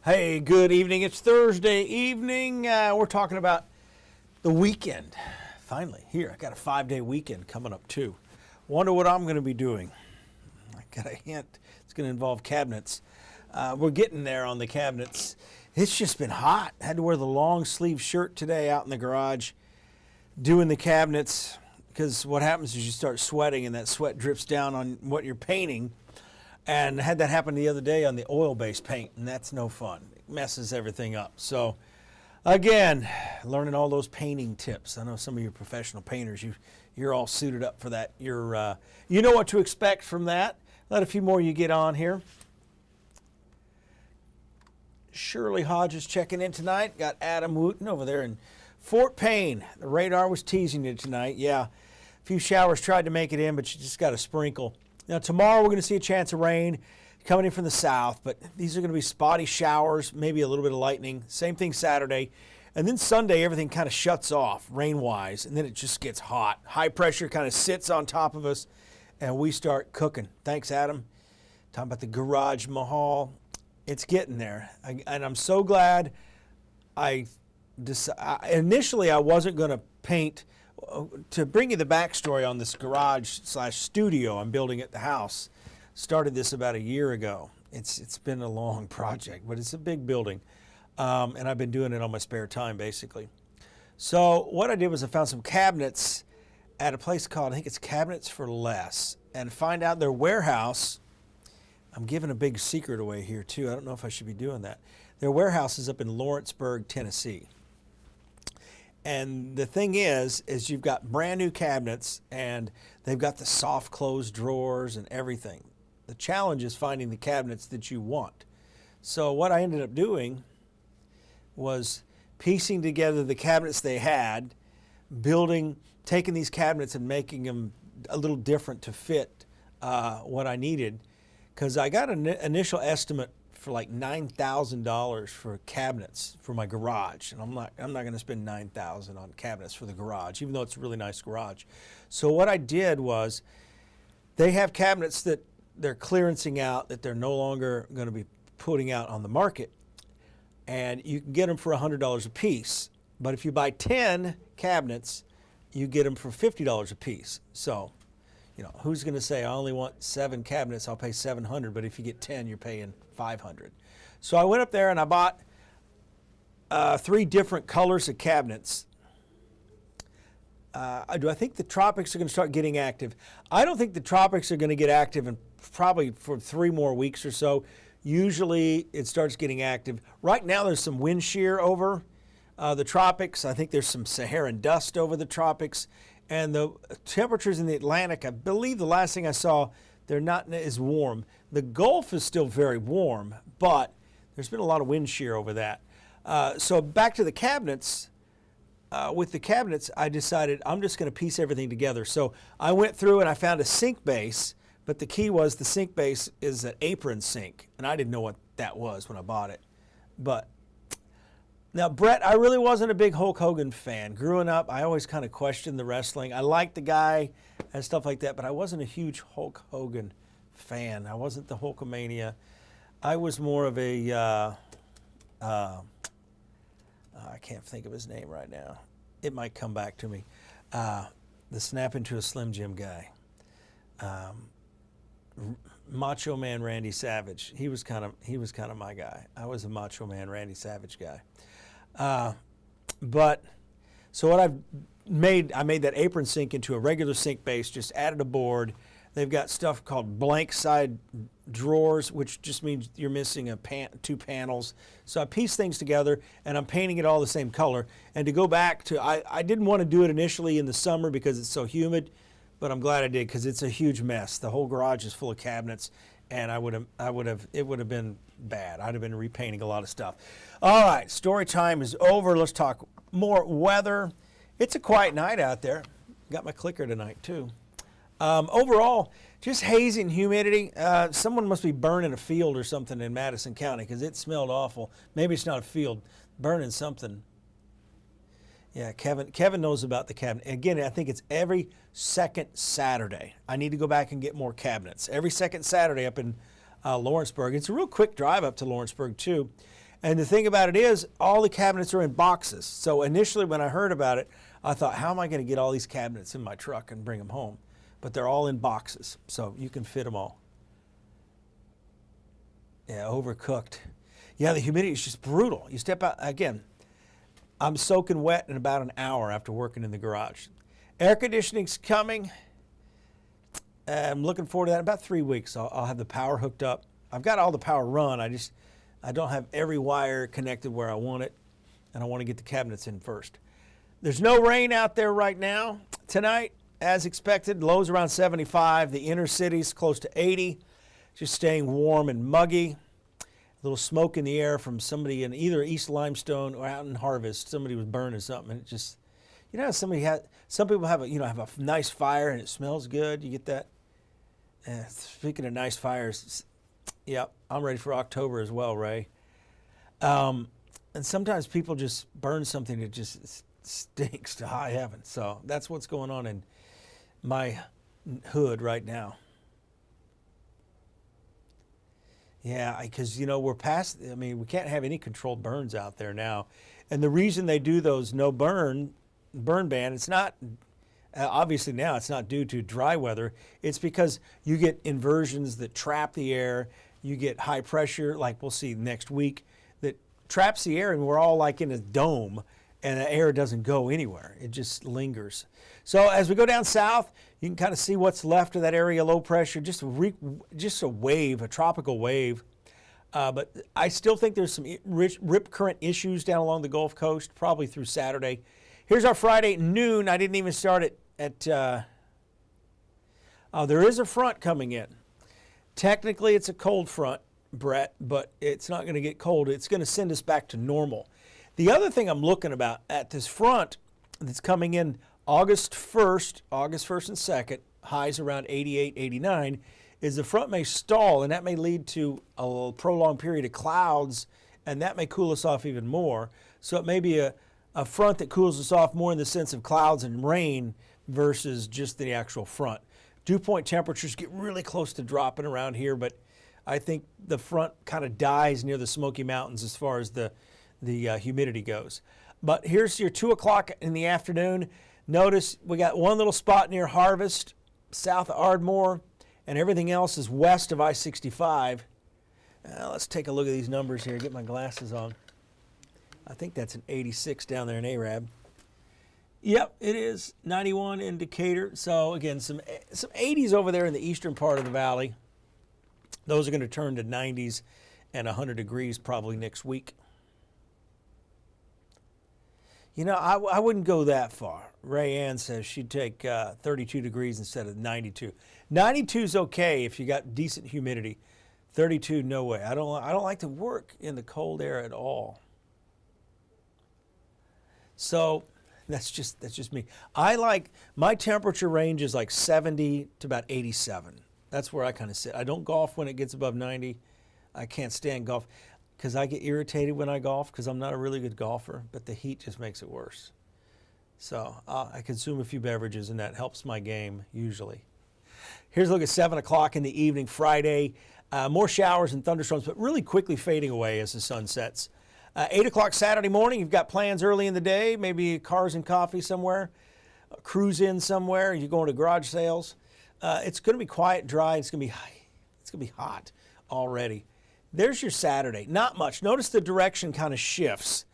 Hey, good evening. It's Thursday evening. We're talking about the weekend. Finally, here, I got a 5-day weekend coming up too. Wonder what I'm going to be doing. I got a hint. It's going to involve cabinets. We're getting there on the cabinets. It's just been hot. Had to wear the long sleeve shirt today out in the garage doing the cabinets because what happens is you start sweating and that sweat drips down on what you're painting. And had that happen the other day on the oil-based paint, and that's no fun. It messes everything up. So, again, learning all those painting tips. I know some of you professional painters, you're all suited up for that. You know what to expect from that. Let a few more of you get on here. Shirley Hodges checking in tonight. Got Adam Wooten over there in Fort Payne. The radar was teasing you tonight. Yeah, a few showers tried to make it in, but you just got a sprinkle. Now, tomorrow we're going to see a chance of rain coming in from the south, but these are going to be spotty showers, maybe a little bit of lightning. Same thing Saturday. And then Sunday, everything kind of shuts off rain-wise, and then it just gets hot. High pressure kind of sits on top of us, and we start cooking. Thanks, Adam. Talking about the garage mahal. It's getting there. And I'm so glad initially I wasn't going to paint. To bring you the backstory on this garage/studio I'm building at the house, started this about a year ago. It's been a long project, but it's a big building, and I've been doing it on my spare time basically. So what I did was I found some cabinets at a place called, I think it's Cabinets for Less, and find out their warehouse. I'm giving a big secret away here too. I don't know if I should be doing that. Their warehouse is up in Lawrenceburg, Tennessee. And the thing is you've got brand new cabinets and they've got the soft close drawers and everything. The challenge is finding the cabinets that you want. So what I ended up doing was piecing together the cabinets they had, taking these cabinets and making them a little different to fit what I needed. Because I got an initial estimate for like $9,000 for cabinets for my garage, and I'm not going to spend $9,000 on cabinets for the garage, even though it's a really nice garage. So what I did was, they have cabinets that they're clearancing out, that they're no longer going to be putting out on the market, and you can get them for $100 a piece. But if you buy 10 cabinets, you get them for $50 a piece. So, who's going to say I only want 7 cabinets? I'll pay $700, but if you get 10, you're paying $500. So I went up there and I bought 3 different colors of cabinets. Do I think the tropics are going to start getting active? I don't think the tropics are going to get active in probably for 3 more weeks or so. Usually it starts getting active. Right now there's some wind shear over the tropics. I think there's some Saharan dust over the tropics. And the temperatures in the Atlantic, I believe the last thing I saw, they're not as warm. The Gulf is still very warm, but there's been a lot of wind shear over that. So back to the cabinets. With the cabinets, I decided I'm just going to piece everything together. So I went through and I found a sink base, but the key was the sink base is an apron sink, and I didn't know what that was when I bought it. But now, Brett, I really wasn't a big Hulk Hogan fan. Growing up, I always kind of questioned the wrestling. I liked the guy and stuff like that, but I wasn't a huge Hulk Hogan fan. I wasn't the Hulkamania. I was more of a, I can't think of his name right now. It might come back to me. The snap into a Slim Jim guy. Macho Man Randy Savage. He was kind of my guy. I was a Macho Man Randy Savage guy. But so what I made that apron sink into a regular sink base, just added a board. They've got stuff called blank side drawers, which just means you're missing 2 panels. So I pieced things together and I'm painting it all the same color. And to go back to, I didn't want to do it initially in the summer because it's so humid, but I'm glad I did because it's a huge mess. The whole garage is full of cabinets, and it would have been bad. I'd have been repainting a lot of stuff. All right, story time is over. Let's talk more weather. It's a quiet night out there. Got my clicker tonight too. Overall, just hazy and humidity. Someone must be burning a field or something in Madison County because it smelled awful. Maybe it's not a field, burning something. Yeah, Kevin knows about the cabinet. Again, I think it's every second Saturday. I need to go back and get more cabinets. Every second Saturday up in Lawrenceburg. It's a real quick drive up to Lawrenceburg too. And the thing about it is, all the cabinets are in boxes. So initially when I heard about it, I thought, how am I going to get all these cabinets in my truck and bring them home? But they're all in boxes, so you can fit them all. Yeah, overcooked. Yeah, the humidity is just brutal. You step out, again, I'm soaking wet in about an hour after working in the garage. Air conditioning's coming. I'm looking forward to that. In about 3 weeks, I'll have the power hooked up. I've got all the power run. I don't have every wire connected where I want it, and I want to get the cabinets in first. There's no rain out there right now. Tonight, as expected, lows around 75. The inner city's close to 80. Just staying warm and muggy. A little smoke in the air from somebody in either East Limestone or out in Harvest. Somebody was burning something, and it just, you know, some people have a nice fire and it smells good. You get that. Speaking of nice fires, yep, I'm ready for October as well, Ray. And sometimes people just burn something that just stinks to high heaven. So that's what's going on in my hood right now. Yeah, because, you know, we're past, I mean, we can't have any controlled burns out there now. And the reason they do those no burn ban, it's not, obviously now it's not due to dry weather. It's because you get inversions that trap the air. You get high pressure, like we'll see next week, that traps the air, and we're all like in a dome, and the air doesn't go anywhere. It just lingers. So as we go down south, you can kind of see what's left of that area low pressure, just a wave, a tropical wave. But I still think there's some rip current issues down along the Gulf Coast, probably through Saturday. Here's our Friday at noon. I didn't even start it at, there is a front coming in. Technically, it's a cold front, Brett, but it's not going to get cold. It's going to send us back to normal. The other thing I'm looking about at this front that's coming in August 1st and 2nd, highs around 88, 89, is the front may stall, and that may lead to a prolonged period of clouds, and that may cool us off even more. So it may be a front that cools us off more in the sense of clouds and rain versus just the actual front. Dew point temperatures get really close to dropping around here, but I think the front kind of dies near the Smoky Mountains as far as the humidity goes. But here's your 2 o'clock in the afternoon. Notice we got one little spot near Harvest, south of Ardmore, and everything else is west of I-65. Let's take a look at these numbers here, get my glasses on. I think that's an 86 down there in Arab. Yep, it is 91 in Decatur. So again, some 80s over there in the eastern part of the valley. Those are going to turn to 90s and 100 degrees probably next week. You know, I wouldn't go that far. Ray Ann says she'd take 32 degrees instead of 92. 92 is okay if you got decent humidity. 32, no way. I don't like to work in the cold air at all. So that's just me. I like, my temperature range is like 70 to about 87. That's where I kind of sit. I don't golf when it gets above 90. I can't stand golf because I get irritated when I golf because I'm not a really good golfer, but the heat just makes it worse. So I consume a few beverages, and that helps my game usually. Here's a look at 7 o'clock in the evening, Friday. More showers and thunderstorms, but really quickly fading away as the sun sets. 8 o'clock Saturday morning, you've got plans early in the day, maybe cars and coffee somewhere, cruise in somewhere, you're going to garage sales. It's going to be quiet, dry, it's going to be hot already. There's your Saturday. Not much. Notice the direction kind of shifts,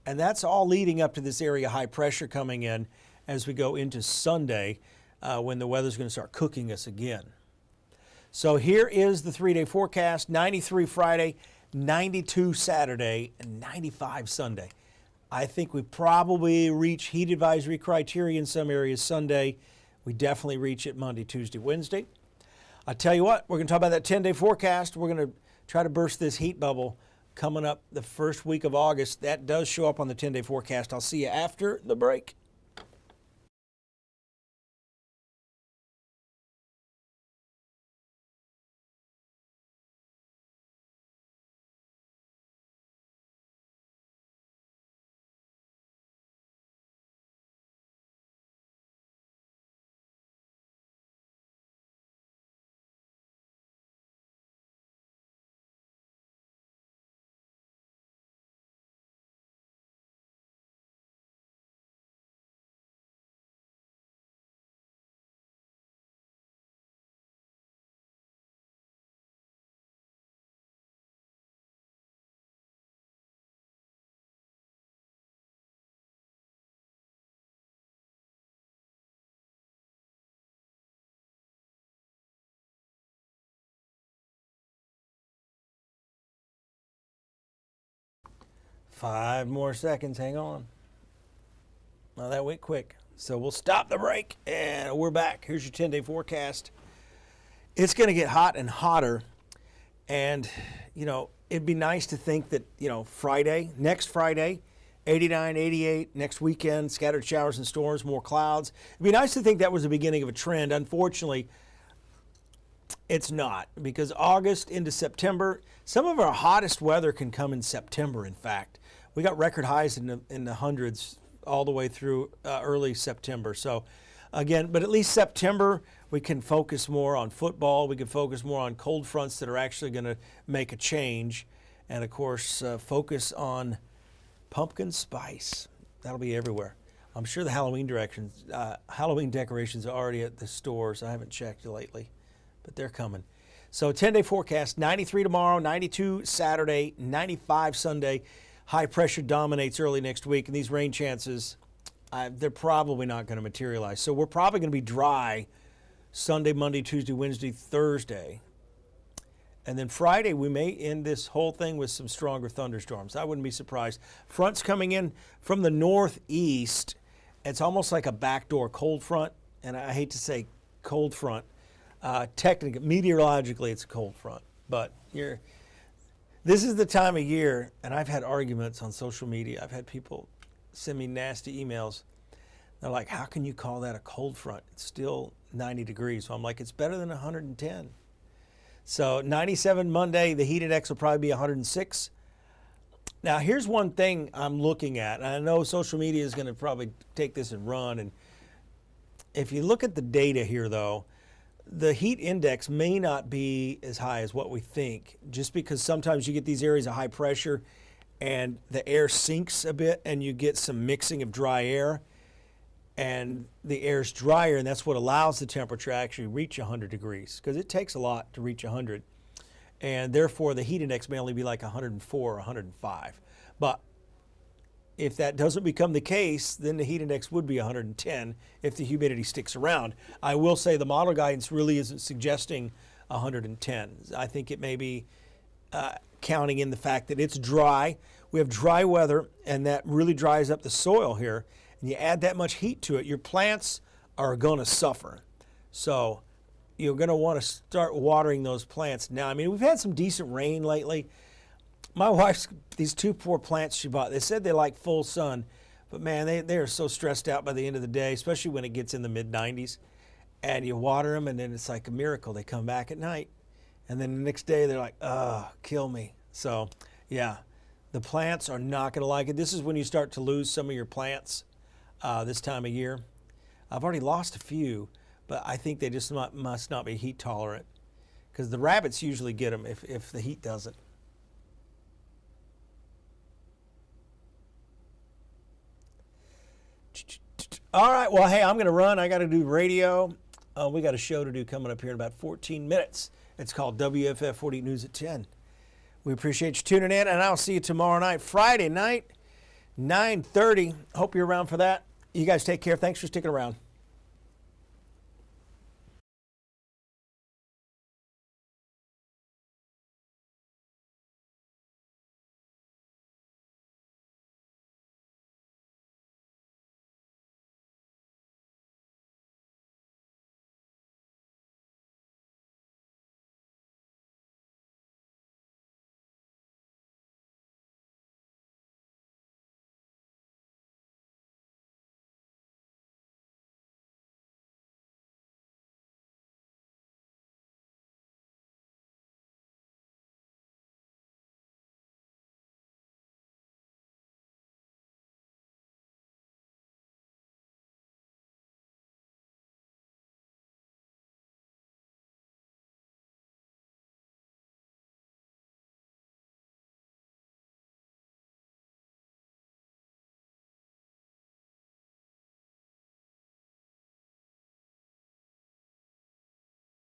and that's all leading up to this area high pressure coming in as we go into Sunday when the weather's going to start cooking us again. So here is the 3-day forecast: 93 Friday, 92 Saturday, and 95 Sunday. I think we probably reach heat advisory criteria in some areas Sunday. We definitely reach it Monday, Tuesday, Wednesday. I tell you what, we're going to talk about that 10-day forecast. We're going to try to burst this heat bubble coming up the first week of August. That does show up on the 10-day forecast. I'll see you after the break. 5 more seconds. Hang on. Well, that went quick. So we'll stop the break and we're back. Here's your 10-day forecast. It's going to get hot and hotter. And, it'd be nice to think that, next Friday, 89, 88, next weekend, scattered showers and storms, more clouds. It'd be nice to think that was the beginning of a trend. Unfortunately, it's not, because August into September, some of our hottest weather can come in September, in fact. We got record highs in the hundreds all the way through early September. So, again, but at least September, we can focus more on football. We can focus more on cold fronts that are actually going to make a change. And, of course, focus on pumpkin spice. That'll be everywhere. I'm sure the Halloween decorations are already at the stores. I haven't checked lately, but they're coming. So 10-day forecast, 93 tomorrow, 92 Saturday, 95 Sunday. High pressure dominates early next week, and these rain chances, they're probably not going to materialize. So we're probably going to be dry Sunday, Monday, Tuesday, Wednesday, Thursday. And then Friday, we may end this whole thing with some stronger thunderstorms. I wouldn't be surprised. Fronts coming in from the northeast. It's almost like a backdoor cold front. And I hate to say cold front. Technically, meteorologically, it's a cold front. But this is the time of year, and I've had arguments on social media. I've had people send me nasty emails. They're like, how can you call that a cold front? It's still 90 degrees. So I'm like, it's better than 110. So 97 Monday, the heat index will probably be 106. Now, here's one thing I'm looking at. And I know social media is going to probably take this and run. And if you look at the data here, though, the heat index may not be as high as what we think, just because sometimes you get these areas of high pressure and the air sinks a bit and you get some mixing of dry air. And the air's drier, and that's what allows the temperature to actually reach 100 degrees, because it takes a lot to reach 100. And therefore, the heat index may only be like 104 or 105. But if that doesn't become the case, then the heat index would be 110 if the humidity sticks around. I will say the model guidance really isn't suggesting 110. I think it may be counting in the fact that it's dry. We have dry weather, and that really dries up the soil here. And you add that much heat to it, your plants are going to suffer. So you're going to want to start watering those plants now. I mean, we've had some decent rain lately. My wife's, these 2 poor plants she bought, they said they like full sun, but man, they are so stressed out by the end of the day, especially when it gets in the mid-90s. And you water them, and then it's like a miracle. They come back at night. And then the next day, they're like, oh, kill me. So, yeah, the plants are not going to like it. This is when you start to lose some of your plants. This time of year. I've already lost a few, but I think they just must not be heat tolerant, because the rabbits usually get them if the heat doesn't. All right, well, hey, I'm going to run. I got to do radio. We got a show to do coming up here in about 14 minutes. It's called WFF 40 News at 10. We appreciate you tuning in, and I'll see you tomorrow night, Friday night, 9:30. Hope you're around for that. You guys take care. Thanks for sticking around.